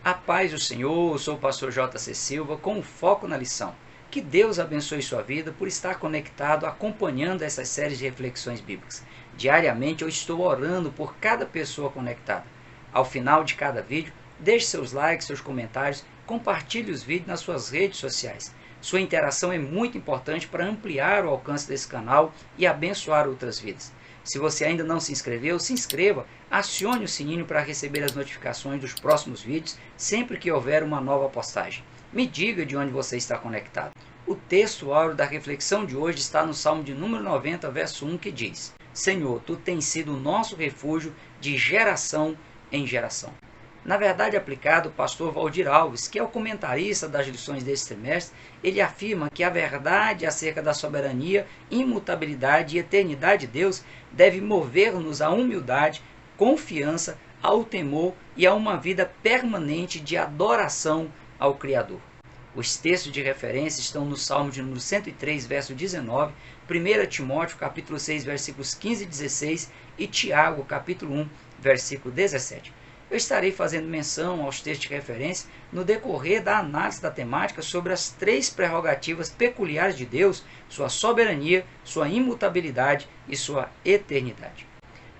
A paz do Senhor, eu sou o pastor J.C. Silva com foco na lição. Que Deus abençoe sua vida por estar conectado, acompanhando essas séries de reflexões bíblicas. Diariamente eu estou orando por cada pessoa conectada. Ao final de cada vídeo, deixe seus likes, seus comentários, compartilhe os vídeos nas suas redes sociais. Sua interação é muito importante para ampliar o alcance desse canal e abençoar outras vidas. Se você ainda não se inscreveu, se inscreva, acione o sininho para receber as notificações dos próximos vídeos sempre que houver uma nova postagem. Me diga de onde você está conectado. O texto áureo da reflexão de hoje está no Salmo de número 90, verso 1, que diz: Senhor, Tu tens sido o nosso refúgio de geração em geração. Na verdade aplicado, o pastor Valdir Alves, que é o comentarista das lições deste trimestre, ele afirma que a verdade acerca da soberania, imutabilidade e eternidade de Deus deve mover-nos à humildade, confiança, ao temor e a uma vida permanente de adoração ao Criador. Os textos de referência estão no Salmo de número 103, verso 19, 1 Timóteo, capítulo 6, versículos 15 e 16 e Tiago, capítulo 1, versículo 17. Eu estarei fazendo menção aos textos de referência no decorrer da análise da temática sobre as três prerrogativas peculiares de Deus, sua soberania, sua imutabilidade e sua eternidade.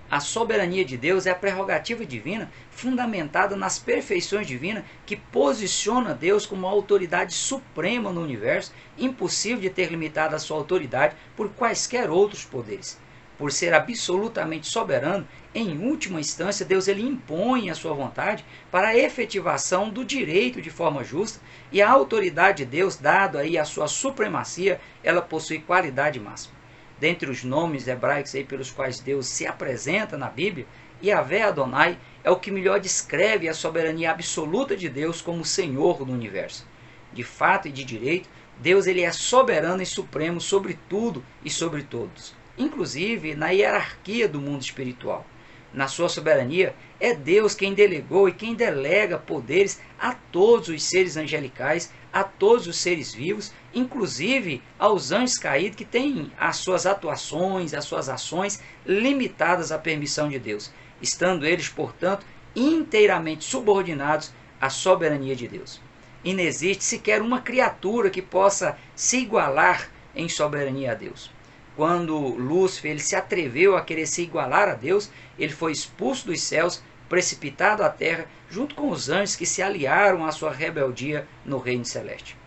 A soberania de Deus é a prerrogativa divina fundamentada nas perfeições divinas que posiciona Deus como a autoridade suprema no universo, impossível de ter limitado a sua autoridade por quaisquer outros poderes. Por ser absolutamente soberano, em última instância, Deus ele impõe a sua vontade para a efetivação do direito de forma justa, e a autoridade de Deus, dado aí a sua supremacia, ela possui qualidade máxima. Dentre os nomes hebraicos aí pelos quais Deus se apresenta na Bíblia, Yahvé Adonai é o que melhor descreve a soberania absoluta de Deus como Senhor do universo. De fato e de direito, Deus ele é soberano e supremo sobre tudo e sobre todos, inclusive na hierarquia do mundo espiritual. Na sua soberania, é Deus quem delegou e quem delega poderes a todos os seres angelicais, a todos os seres vivos, inclusive aos anjos caídos que têm as suas atuações, as suas ações limitadas à permissão de Deus, estando eles, portanto, inteiramente subordinados à soberania de Deus. E não existe sequer uma criatura que possa se igualar em soberania a Deus. Quando Lúcifer ele se atreveu a querer se igualar a Deus, ele foi expulso dos céus, precipitado à terra, junto com os anjos que se aliaram à sua rebeldia no reino celeste.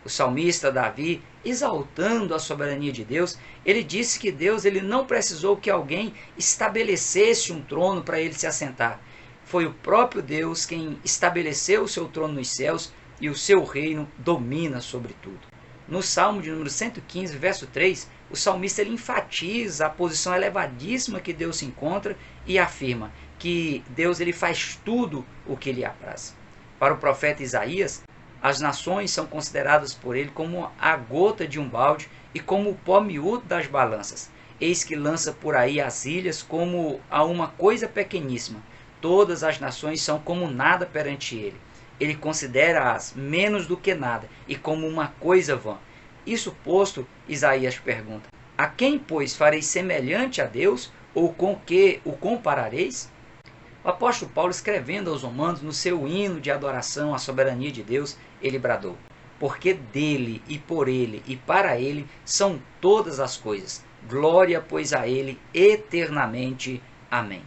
O salmista Davi, exaltando a soberania de Deus, ele disse que Deus ele não precisou que alguém estabelecesse um trono para ele se assentar. Foi o próprio Deus quem estabeleceu o seu trono nos céus e o seu reino domina sobre tudo. No Salmo de número 115, verso 3, o salmista ele enfatiza a posição elevadíssima que Deus se encontra e afirma que Deus ele faz tudo o que lhe apraz. Para o profeta Isaías, as nações são consideradas por ele como a gota de um balde e como o pó miúdo das balanças. Eis que lança por aí as ilhas como a uma coisa pequeníssima. Todas as nações são como nada perante ele. Ele considera-as menos do que nada e como uma coisa vã. Isso posto, Isaías pergunta: a quem, pois, fareis semelhante a Deus, ou com que o comparareis? O apóstolo Paulo, escrevendo aos Romanos, no seu hino de adoração à soberania de Deus, ele bradou: porque dele, e por ele, e para ele, são todas as coisas. Glória, pois, a ele, eternamente. Amém.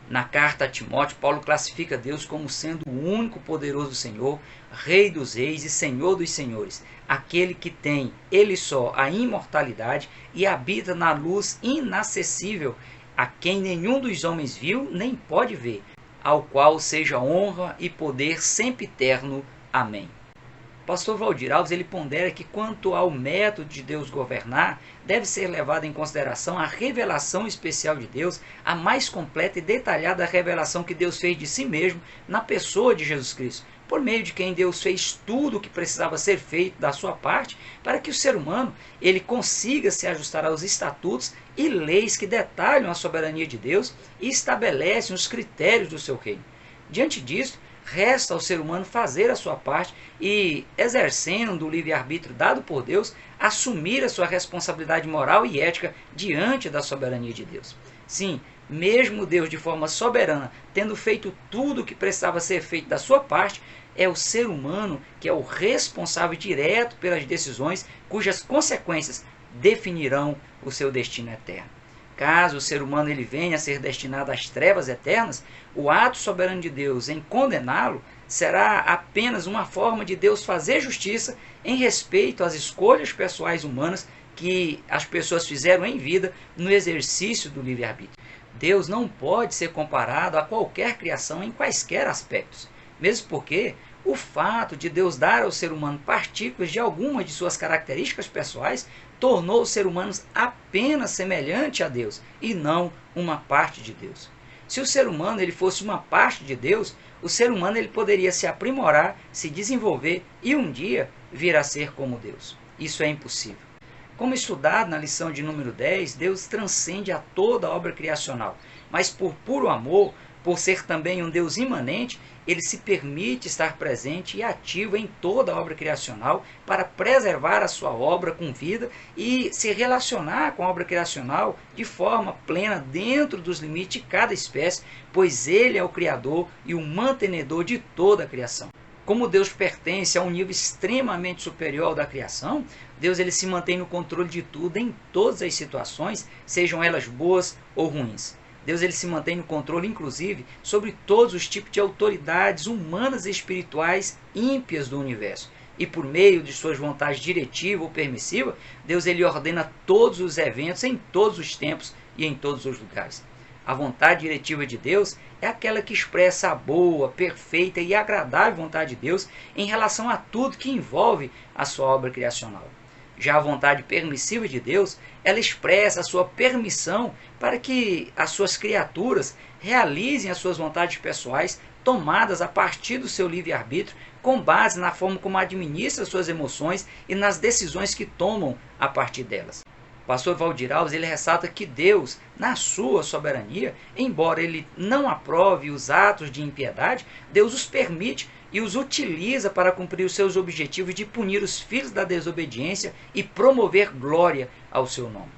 Na carta a Timóteo, Paulo classifica Deus como sendo o único poderoso Senhor, Rei dos reis e Senhor dos senhores, aquele que tem, ele só, a imortalidade e habita na luz inacessível, a quem nenhum dos homens viu nem pode ver, ao qual seja honra e poder sempre eterno. Amém. Pastor Valdir Alves ele pondera que quanto ao método de Deus governar, deve ser levada em consideração a revelação especial de Deus, a mais completa e detalhada revelação que Deus fez de si mesmo na pessoa de Jesus Cristo, por meio de quem Deus fez tudo o que precisava ser feito da sua parte para que o ser humano ele consiga se ajustar aos estatutos e leis que detalham a soberania de Deus e estabelecem os critérios do seu reino. Diante disso, resta ao ser humano fazer a sua parte e, exercendo o livre-arbítrio dado por Deus, assumir a sua responsabilidade moral e ética diante da soberania de Deus. Sim, Mesmo Deus, de forma soberana, tendo feito tudo o que precisava ser feito da sua parte, é o ser humano que é o responsável direto pelas decisões cujas consequências definirão o seu destino eterno. Caso o ser humano ele venha a ser destinado às trevas eternas, o ato soberano de Deus em condená-lo será apenas uma forma de Deus fazer justiça em respeito às escolhas pessoais humanas que as pessoas fizeram em vida no exercício do livre-arbítrio. Deus não pode ser comparado a qualquer criação em quaisquer aspectos, mesmo porque o fato de Deus dar ao ser humano partículas de alguma de suas características pessoais tornou os seres humanos apenas semelhante a Deus e não uma parte de Deus. Se o ser humano ele fosse uma parte de Deus, o ser humano ele poderia se aprimorar, se desenvolver e um dia vir a ser como Deus. Isso é impossível. Como estudado na lição de número 10, Deus transcende a toda a obra criacional, mas por puro amor, por ser também um Deus imanente, ele se permite estar presente e ativo em toda a obra criacional para preservar a sua obra com vida e se relacionar com a obra criacional de forma plena dentro dos limites de cada espécie, pois ele é o Criador e o mantenedor de toda a criação. Como Deus pertence a um nível extremamente superior ao da criação, Deus ele se mantém no controle de tudo em todas as situações, sejam elas boas ou ruins. Deus ele se mantém no controle, inclusive, sobre todos os tipos de autoridades humanas e espirituais ímpias do universo. E por meio de suas vontades diretiva ou permissiva, Deus ele ordena todos os eventos em todos os tempos e em todos os lugares. A vontade diretiva de Deus é aquela que expressa a boa, perfeita e agradável vontade de Deus em relação a tudo que envolve a sua obra criacional. Já a vontade permissiva de Deus, ela expressa a sua permissão para que as suas criaturas realizem as suas vontades pessoais tomadas a partir do seu livre-arbítrio, com base na forma como administra suas emoções e nas decisões que tomam a partir delas. O pastor Valdir Alves ele ressalta que Deus, na sua soberania, embora ele não aprove os atos de impiedade, Deus os permite e os utiliza para cumprir os seus objetivos de punir os filhos da desobediência e promover glória ao seu nome.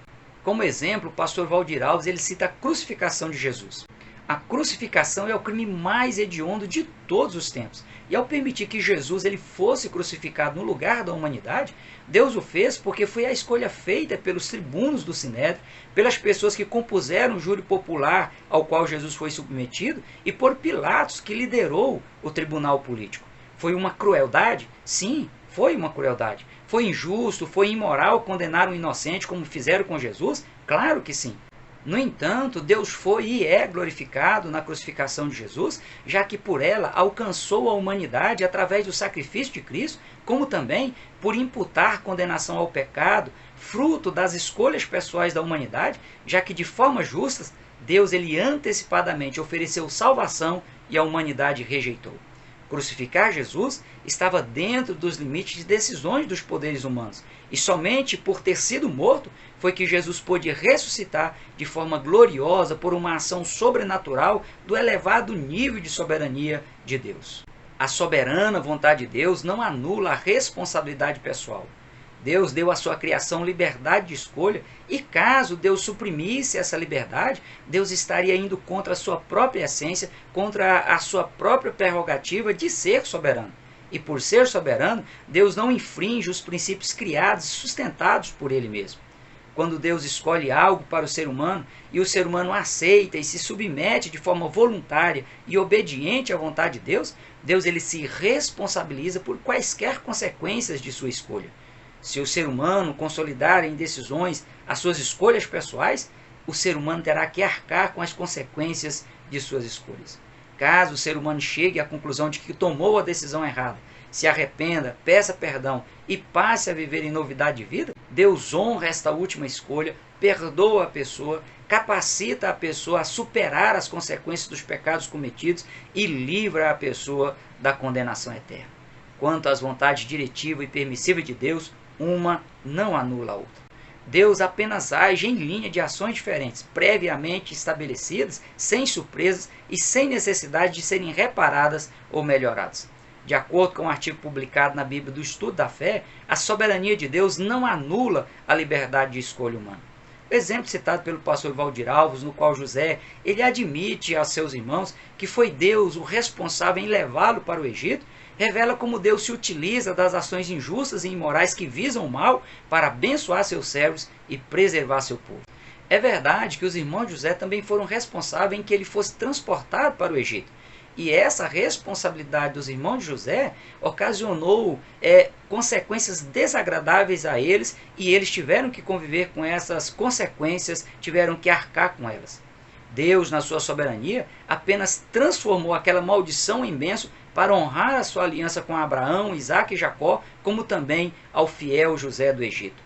Como exemplo, o pastor Valdir Alves ele cita a crucificação de Jesus. A crucificação é o crime mais hediondo de todos os tempos. E ao permitir que Jesus ele fosse crucificado no lugar da humanidade, Deus o fez porque foi a escolha feita pelos tribunos do Sinédrio, pelas pessoas que compuseram o júri popular ao qual Jesus foi submetido e por Pilatos, que liderou o tribunal político. Foi uma crueldade? Sim, foi uma crueldade. Foi injusto, foi imoral condenar um inocente como fizeram com Jesus? Claro que sim. No entanto, Deus foi e é glorificado na crucificação de Jesus, já que por ela alcançou a humanidade através do sacrifício de Cristo, como também por imputar condenação ao pecado, fruto das escolhas pessoais da humanidade, já que de forma justa, Deus ele antecipadamente ofereceu salvação e a humanidade rejeitou. Crucificar Jesus estava dentro dos limites de decisões dos poderes humanos, e somente por ter sido morto foi que Jesus pôde ressuscitar de forma gloriosa por uma ação sobrenatural do elevado nível de soberania de Deus. A soberana vontade de Deus não anula a responsabilidade pessoal. Deus deu à sua criação liberdade de escolha e caso Deus suprimisse essa liberdade, Deus estaria indo contra a sua própria essência, contra a sua própria prerrogativa de ser soberano. E por ser soberano, Deus não infringe os princípios criados e sustentados por ele mesmo. Quando Deus escolhe algo para o ser humano e o ser humano aceita e se submete de forma voluntária e obediente à vontade de Deus, Deus ele se responsabiliza por quaisquer consequências de sua escolha. Se o ser humano consolidar em decisões as suas escolhas pessoais, o ser humano terá que arcar com as consequências de suas escolhas. Caso o ser humano chegue à conclusão de que tomou a decisão errada, se arrependa, peça perdão e passe a viver em novidade de vida, Deus honra esta última escolha, perdoa a pessoa, capacita a pessoa a superar as consequências dos pecados cometidos e livra a pessoa da condenação eterna. Quanto às vontades diretiva e permissiva de Deus, uma não anula a outra. Deus apenas age em linha de ações diferentes, previamente estabelecidas, sem surpresas e sem necessidade de serem reparadas ou melhoradas. De acordo com um artigo publicado na Bíblia do Estudo da Fé, a soberania de Deus não anula a liberdade de escolha humana. O exemplo citado pelo pastor Valdir Alves, no qual José ele admite a seus irmãos que foi Deus o responsável em levá-lo para o Egito, revela como Deus se utiliza das ações injustas e imorais que visam o mal para abençoar seus servos e preservar seu povo. É verdade que os irmãos de José também foram responsáveis em que ele fosse transportado para o Egito. E essa responsabilidade dos irmãos de José ocasionou consequências desagradáveis a eles, e eles tiveram que conviver com essas consequências, tiveram que arcar com elas. Deus, na sua soberania, apenas transformou aquela maldição em bênção para honrar a sua aliança com Abraão, Isaque e Jacó, como também ao fiel José do Egito.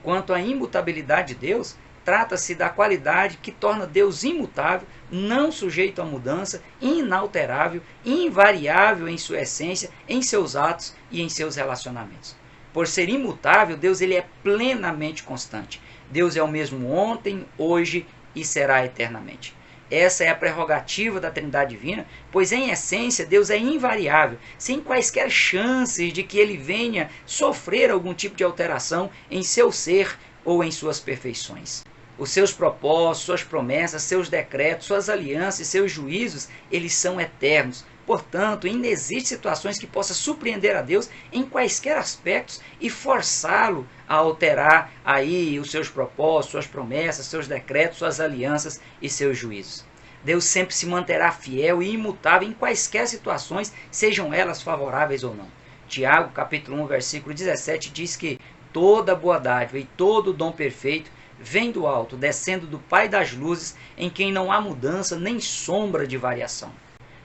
Quanto à imutabilidade de Deus, trata-se da qualidade que torna Deus imutável, não sujeito a mudança, inalterável, invariável em sua essência, em seus atos e em seus relacionamentos. Por ser imutável, Deus ele é plenamente constante. Deus é o mesmo ontem, hoje e será eternamente. Essa é a prerrogativa da Trindade Divina, pois em essência Deus é invariável, sem quaisquer chances de que ele venha sofrer algum tipo de alteração em seu ser ou em suas perfeições. Os seus propósitos, suas promessas, seus decretos, suas alianças e seus juízos, eles são eternos. Portanto, ainda existem situações que possam surpreender a Deus em quaisquer aspectos e forçá-lo a alterar aí os seus propósitos, suas promessas, seus decretos, suas alianças e seus juízos. Deus sempre se manterá fiel e imutável em quaisquer situações, sejam elas favoráveis ou não. Tiago, capítulo 1, versículo 17, diz que toda boa dádiva e todo dom perfeito vem do alto, descendo do Pai das luzes, em quem não há mudança nem sombra de variação.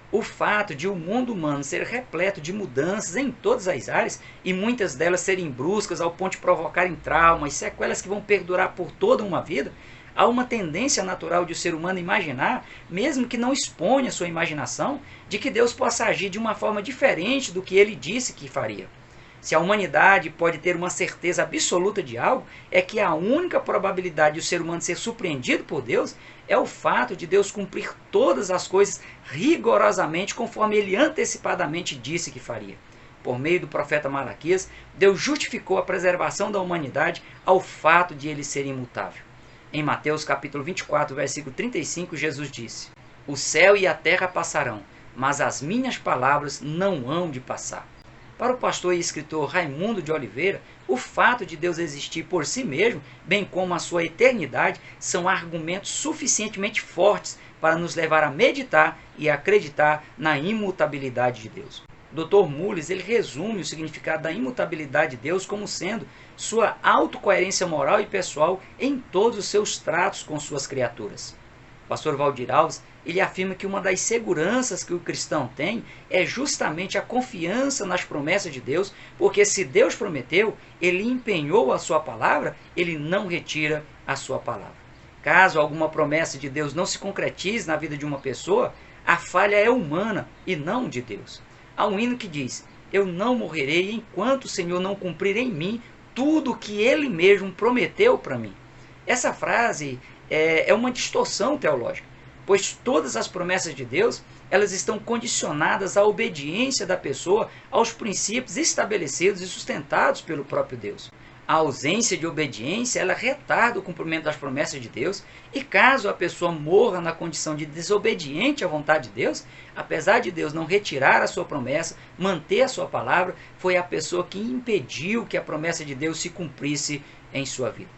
O fato de o mundo humano ser repleto de mudanças em todas as áreas, e muitas delas serem bruscas ao ponto de provocarem traumas, sequelas que vão perdurar por toda uma vida, há uma tendência natural de o ser humano imaginar, mesmo que não exponha sua imaginação, de que Deus possa agir de uma forma diferente do que ele disse que faria. Se a humanidade pode ter uma certeza absoluta de algo, é que a única probabilidade de o ser humano ser surpreendido por Deus é o fato de Deus cumprir todas as coisas rigorosamente conforme ele antecipadamente disse que faria. Por meio do profeta Malaquias, Deus justificou a preservação da humanidade ao fato de ele ser imutável. Em Mateus capítulo 24, versículo 35, Jesus disse: "O céu e a terra passarão, mas as minhas palavras não hão de passar." Para o pastor e escritor Raimundo de Oliveira, o fato de Deus existir por si mesmo, bem como a sua eternidade, são argumentos suficientemente fortes para nos levar a meditar e acreditar na imutabilidade de Deus. Dr. Mullis ele resume o significado da imutabilidade de Deus como sendo sua autocoerência moral e pessoal em todos os seus tratos com suas criaturas. O pastor Valdir Alves ele afirma que uma das seguranças que o cristão tem é justamente a confiança nas promessas de Deus, porque se Deus prometeu, ele empenhou a sua palavra, ele não retira a sua palavra. Caso alguma promessa de Deus não se concretize na vida de uma pessoa, a falha é humana e não de Deus. Há um hino que diz: "Eu não morrerei enquanto o Senhor não cumprir em mim tudo o que ele mesmo prometeu para mim." Essa frase é uma distorção teológica, pois todas as promessas de Deus elas estão condicionadas à obediência da pessoa aos princípios estabelecidos e sustentados pelo próprio Deus. A ausência de obediência ela retarda o cumprimento das promessas de Deus, e caso a pessoa morra na condição de desobediente à vontade de Deus, apesar de Deus não retirar a sua promessa, manter a sua palavra, foi a pessoa que impediu que a promessa de Deus se cumprisse em sua vida.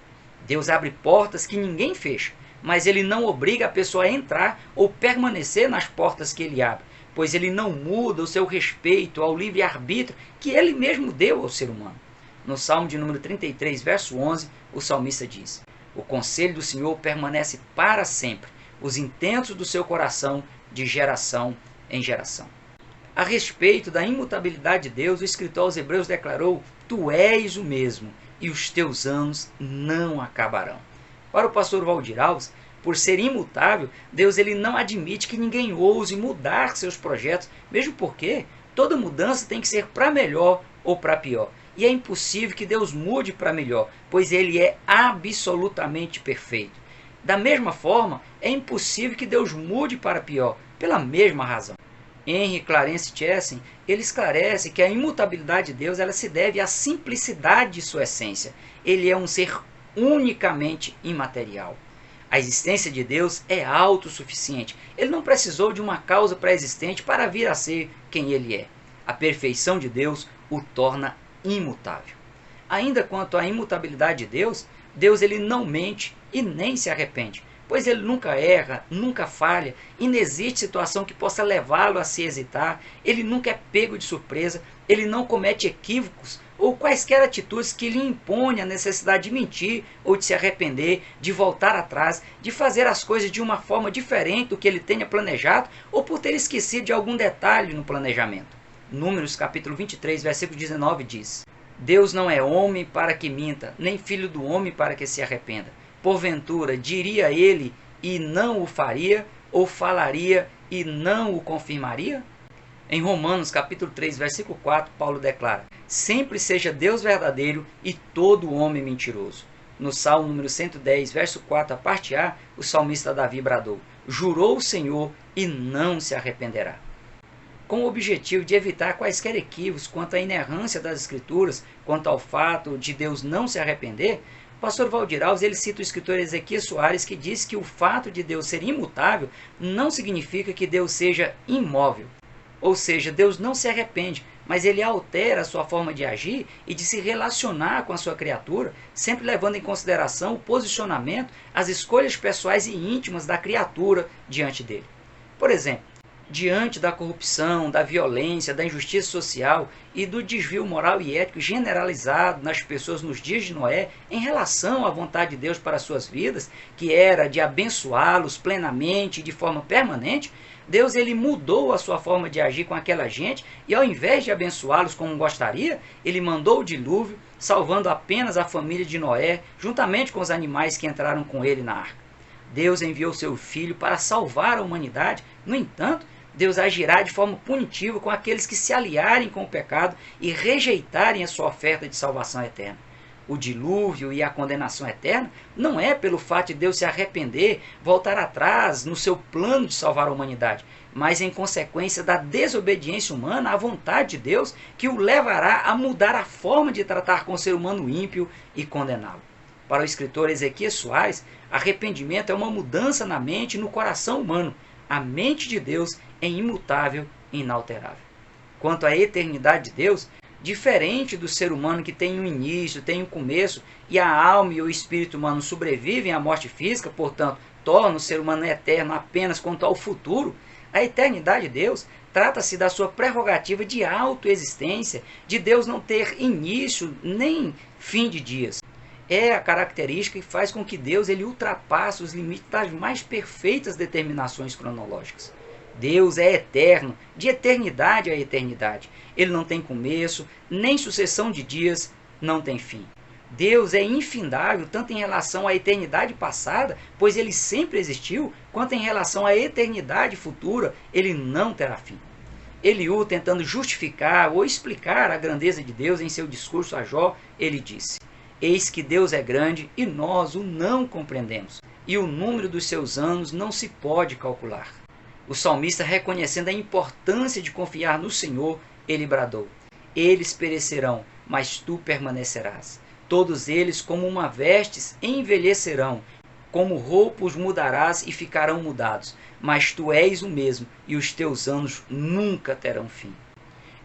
Deus abre portas que ninguém fecha, mas ele não obriga a pessoa a entrar ou permanecer nas portas que ele abre, pois ele não muda o seu respeito ao livre-arbítrio que ele mesmo deu ao ser humano. No Salmo de número 33, verso 11, o salmista diz: "O conselho do Senhor permanece para sempre, os intentos do seu coração de geração em geração." A respeito da imutabilidade de Deus, o escritor aos Hebreus declarou: "Tu és o mesmo, e os teus anos não acabarão." Para o pastor Valdir Alves, por ser imutável, Deus ele não admite que ninguém ouse mudar seus projetos, mesmo porque toda mudança tem que ser para melhor ou para pior. E é impossível que Deus mude para melhor, pois ele é absolutamente perfeito. Da mesma forma, é impossível que Deus mude para pior, pela mesma razão. Henry Clarence Chesson, ele esclarece que a imutabilidade de Deus ela se deve à simplicidade de sua essência. Ele é um ser unicamente imaterial. A existência de Deus é autossuficiente. Ele não precisou de uma causa pré-existente para vir a ser quem ele é. A perfeição de Deus o torna imutável. Ainda quanto à imutabilidade de Deus, Deus ele não mente e nem se arrepende, pois ele nunca erra, nunca falha, e não existe situação que possa levá-lo a se hesitar, ele nunca é pego de surpresa, ele não comete equívocos ou quaisquer atitudes que lhe impõem a necessidade de mentir ou de se arrepender, de voltar atrás, de fazer as coisas de uma forma diferente do que ele tenha planejado ou por ter esquecido de algum detalhe no planejamento. Números capítulo 23, versículo 19 diz: Deus não é homem para que minta, nem filho do homem para que se arrependa. Porventura, diria ele e não o faria, ou falaria e não o confirmaria? Em Romanos capítulo 3, versículo 4, Paulo declara: sempre seja Deus verdadeiro e todo homem mentiroso. No Salmo número 110, verso 4, a parte A, o salmista Davi bradou: jurou o Senhor e não se arrependerá. Com o objetivo de evitar quaisquer equívocos quanto à inerrância das Escrituras, quanto ao fato de Deus não se arrepender, o pastor Valdir Alves ele cita o escritor Ezequias Soares, que diz que o fato de Deus ser imutável não significa que Deus seja imóvel. Ou seja, Deus não se arrepende, mas ele altera a sua forma de agir e de se relacionar com a sua criatura, sempre levando em consideração o posicionamento, as escolhas pessoais e íntimas da criatura diante dele. Por exemplo, diante da corrupção, da violência, da injustiça social e do desvio moral e ético generalizado nas pessoas nos dias de Noé em relação à vontade de Deus para as suas vidas, que era de abençoá-los plenamente e de forma permanente, Deus ele mudou a sua forma de agir com aquela gente e ao invés de abençoá-los como gostaria, ele mandou o dilúvio, salvando apenas a família de Noé, juntamente com os animais que entraram com ele na arca. Deus enviou seu Filho para salvar a humanidade. No entanto, Deus agirá de forma punitiva com aqueles que se aliarem com o pecado e rejeitarem a sua oferta de salvação eterna. O dilúvio e a condenação eterna não é pelo fato de Deus se arrepender, voltar atrás no seu plano de salvar a humanidade, mas em consequência da desobediência humana à vontade de Deus, que o levará a mudar a forma de tratar com o ser humano ímpio e condená-lo. Para o escritor Ezequias Soares, arrependimento é uma mudança na mente e no coração humano. A mente de Deus é imutável e inalterável. Quanto à eternidade de Deus, diferente do ser humano que tem um início, tem um começo, e a alma e o espírito humano sobrevivem à morte física, portanto, torna o ser humano eterno apenas quanto ao futuro, a eternidade de Deus trata-se da sua prerrogativa de autoexistência, de Deus não ter início nem fim de dias. É a característica que faz com que Deus ele ultrapasse os limites das mais perfeitas determinações cronológicas. Deus é eterno, de eternidade a eternidade. Ele não tem começo, nem sucessão de dias, não tem fim. Deus é infindável, tanto em relação à eternidade passada, pois ele sempre existiu, quanto em relação à eternidade futura, ele não terá fim. Eliú, tentando justificar ou explicar a grandeza de Deus em seu discurso a Jó, ele disse: eis que Deus é grande e nós o não compreendemos, e o número dos seus anos não se pode calcular. O salmista, reconhecendo a importância de confiar no Senhor, ele bradou: eles perecerão, mas tu permanecerás. Todos eles, como uma vestes, envelhecerão, como roupas mudarás e ficarão mudados, mas tu és o mesmo, e os teus anos nunca terão fim.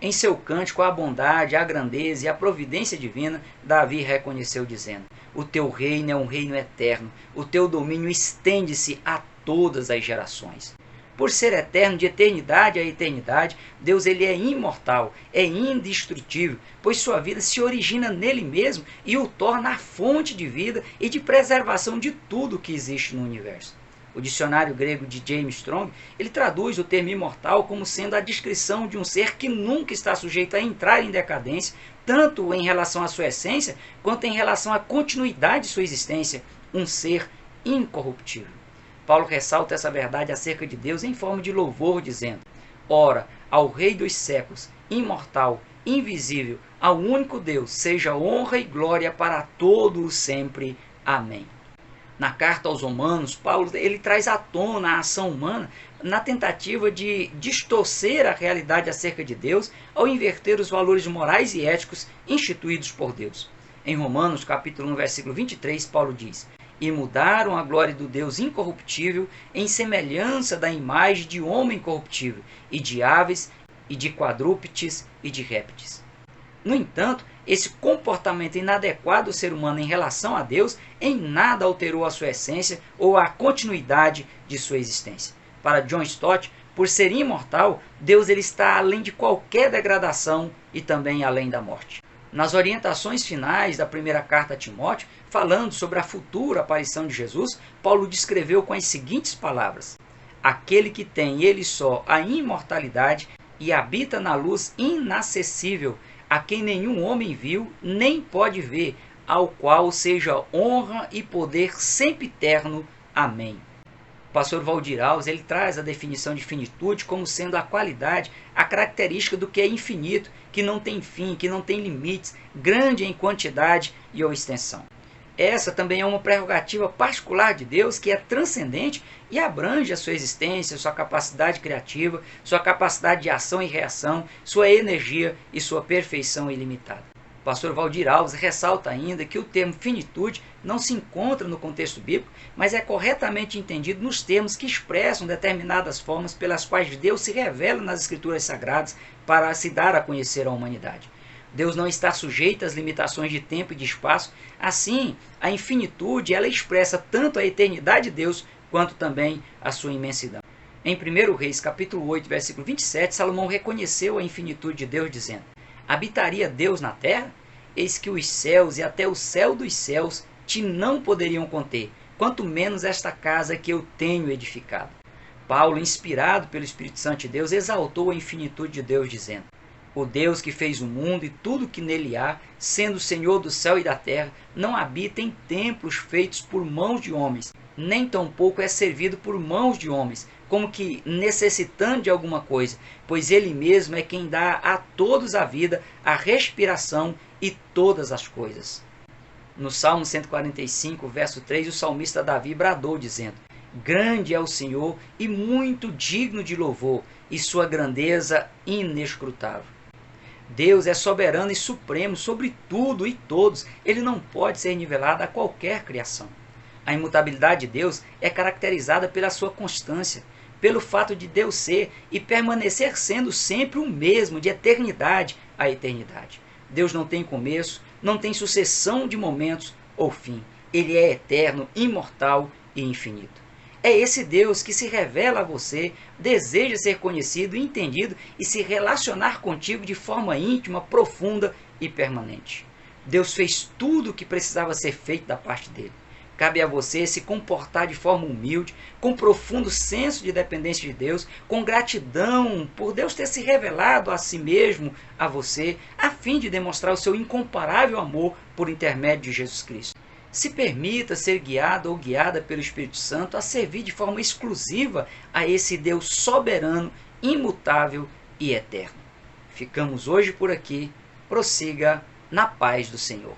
Em seu cântico, a bondade, a grandeza e a providência divina, Davi reconheceu dizendo: o teu reino é um reino eterno, o teu domínio estende-se a todas as gerações. Por ser eterno, de eternidade a eternidade, Deus ele é imortal, é indestrutível, pois sua vida se origina nele mesmo e o torna a fonte de vida e de preservação de tudo que existe no universo. O dicionário grego de James Strong, ele traduz o termo imortal como sendo a descrição de um ser que nunca está sujeito a entrar em decadência, tanto em relação à sua essência, quanto em relação à continuidade de sua existência, um ser incorruptível. Paulo ressalta essa verdade acerca de Deus em forma de louvor, dizendo: ora, ao Rei dos séculos, imortal, invisível, ao único Deus, seja honra e glória para todo o sempre. Amém. Na carta aos Romanos, Paulo ele traz à tona a ação humana na tentativa de distorcer a realidade acerca de Deus ao inverter os valores morais e éticos instituídos por Deus. Em Romanos, capítulo 1, versículo 23, Paulo diz: e mudaram a glória do Deus incorruptível em semelhança da imagem de homem corruptível, e de aves, e de quadrúpedes, e de répteis. No entanto, esse comportamento inadequado do ser humano em relação a Deus em nada alterou a sua essência ou a continuidade de sua existência. Para John Stott, por ser imortal, Deus ele está além de qualquer degradação e também além da morte. Nas orientações finais da primeira carta a Timóteo, falando sobre a futura aparição de Jesus, Paulo descreveu com as seguintes palavras: aquele que tem ele só a imortalidade e habita na luz inacessível, a quem nenhum homem viu, nem pode ver, ao qual seja honra e poder sempre eterno. Amém. O pastor Valdir Alves, ele traz a definição de finitude como sendo a qualidade, a característica do que é infinito, que não tem fim, que não tem limites, grande em quantidade e ou extensão. Essa também é uma prerrogativa particular de Deus que é transcendente e abrange a sua existência, sua capacidade criativa, sua capacidade de ação e reação, sua energia e sua perfeição ilimitada. O pastor Valdir Alves ressalta ainda que o termo finitude não se encontra no contexto bíblico, mas é corretamente entendido nos termos que expressam determinadas formas pelas quais Deus se revela nas Escrituras Sagradas para se dar a conhecer à humanidade. Deus não está sujeito às limitações de tempo e de espaço, assim, a infinitude ela expressa tanto a eternidade de Deus quanto também a sua imensidão. Em 1 Reis, capítulo 8, versículo 27, Salomão reconheceu a infinitude de Deus, dizendo: habitaria Deus na terra? Eis que os céus e até o céu dos céus te não poderiam conter, quanto menos esta casa que eu tenho edificado. Paulo, inspirado pelo Espírito Santo de Deus, exaltou a infinitude de Deus, dizendo: o Deus que fez o mundo e tudo que nele há, sendo o Senhor do céu e da terra, não habita em templos feitos por mãos de homens, nem tampouco é servido por mãos de homens, como que necessitando de alguma coisa, pois ele mesmo é quem dá a todos a vida, a respiração e todas as coisas. No Salmo 145, verso 3, o salmista Davi bradou, dizendo: grande é o Senhor e muito digno de louvor, e sua grandeza inescrutável. Deus é soberano e supremo sobre tudo e todos. Ele não pode ser nivelado a qualquer criação. A imutabilidade de Deus é caracterizada pela sua constância, pelo fato de Deus ser e permanecer sendo sempre o mesmo, de eternidade a eternidade. Deus não tem começo, não tem sucessão de momentos ou fim. Ele é eterno, imortal e infinito. É esse Deus que se revela a você, deseja ser conhecido, entendido e se relacionar contigo de forma íntima, profunda e permanente. Deus fez tudo o que precisava ser feito da parte dele. Cabe a você se comportar de forma humilde, com profundo senso de dependência de Deus, com gratidão por Deus ter se revelado a si mesmo, a você, a fim de demonstrar o seu incomparável amor por intermédio de Jesus Cristo. Se permita ser guiado ou guiada pelo Espírito Santo a servir de forma exclusiva a esse Deus soberano, imutável e eterno. Ficamos hoje por aqui. Prossiga na paz do Senhor.